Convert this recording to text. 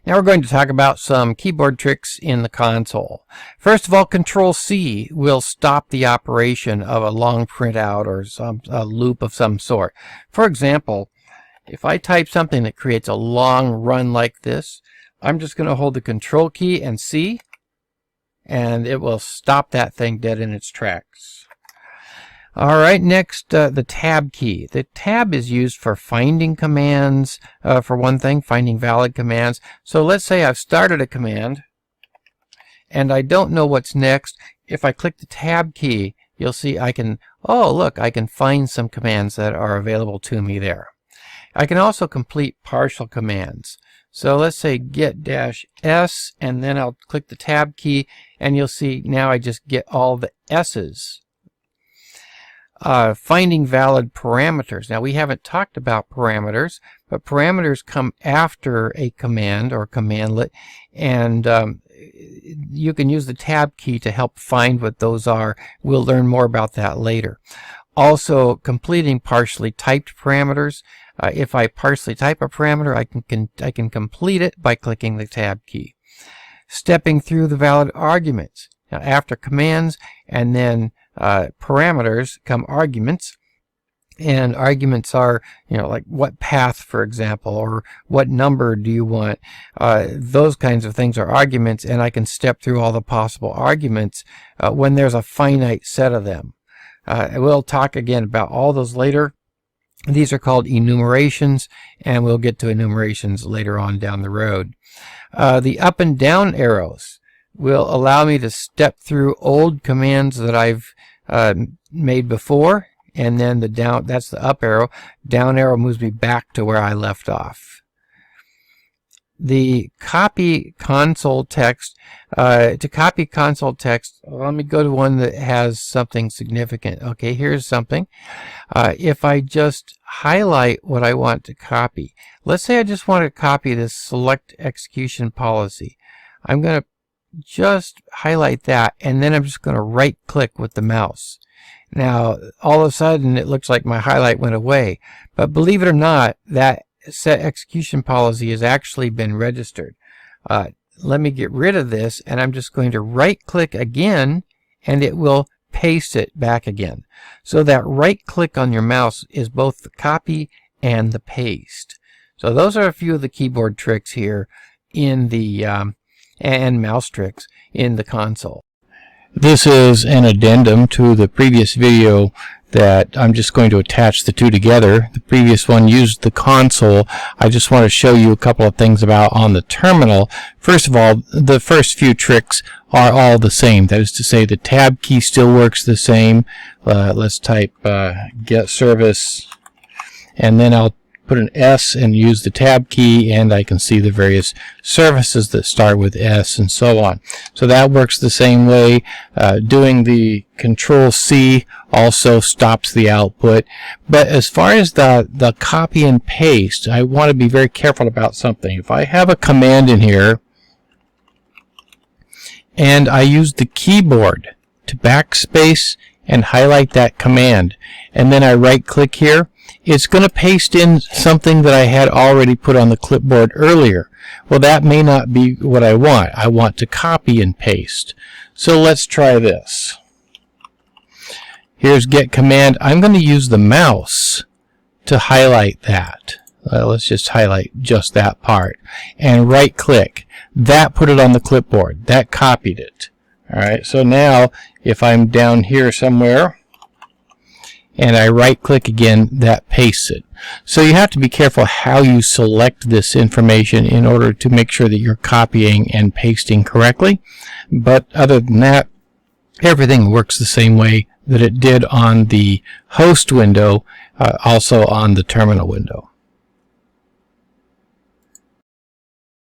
Now we're going to talk about some keyboard tricks in the console. First of all, Control-C will stop the operation of a long printout or a loop of some sort. For example, if I type something that creates a long run like this, I'm just going to hold the Control key and C, and it will stop that thing dead in its tracks. Alright, next the Tab key. The Tab is used for finding commands, for one thing, finding valid commands. So let's say I've started a command and I don't know what's next. If I click the Tab key, you'll see I can, oh look, I can find some commands that are available to me there. I can also complete partial commands. So let's say get-s, and then I'll click the Tab key, and you'll see now I just get all the S's. Finding valid parameters. Now we haven't talked about parameters, but parameters come after a command or commandlet, and you can use the Tab key to help find what those are. We'll learn more about that later. Also, completing partially typed parameters. If I partially type a parameter, I can complete it by clicking the Tab key. Stepping through the valid arguments. Now, after commands and then parameters come arguments, and arguments are, like what path, for example, or what number do you want. Those kinds of things are arguments, and I can step through all the possible arguments when there's a finite set of them. We'll talk again about all those later. These are called enumerations, and we'll get to enumerations later on down the road. The up and down arrows will allow me to step through old commands that I've made before, and then the down, that's the up arrow. Down arrow moves me back to where I left off. The copy console text. To copy console text, let me go to one that has something significant. Okay, here's something. If I just highlight what I want to copy, let's say I just want to copy this select execution policy. I'm going to just highlight that, and then I'm just going to right click with the mouse. Now all of a sudden it looks like my highlight went away, but believe it or not, that set execution policy has actually been registered. Let me get rid of this, and I'm just going to right click again, and it will paste it back again. So that right click on your mouse is both the copy and the paste. So those are a few of the keyboard tricks here in the and mouse tricks in the console. This is an addendum to the previous video that I'm just going to attach the two together. The previous one used the console. I just want to show you a couple of things about on the terminal. First of all, the first few tricks are all the same. That is to say, the Tab key still works the same. Let's type get service, and then I'll put an S and use the Tab key, and I can see the various services that start with S and so on. So that works the same way. Doing the Control-C also stops the output. But as far as the copy and paste, I want to be very careful about something. If I have a command in here and I use the keyboard to backspace and highlight that command, and then I right click here, it's going to paste in something that I had already put on the clipboard earlier. Well, that may not be what I want. I want to copy and paste. So let's try this. Here's get command. I'm going to use the mouse to highlight that. Let's just highlight just that part. And right click. That put it on the clipboard. That copied it. Alright, so now if I'm down here somewhere and I right click again, that pastes it. So you have to be careful how you select this information in order to make sure that you're copying and pasting correctly. But other than that, everything works the same way that it did on the host window, also on the terminal window.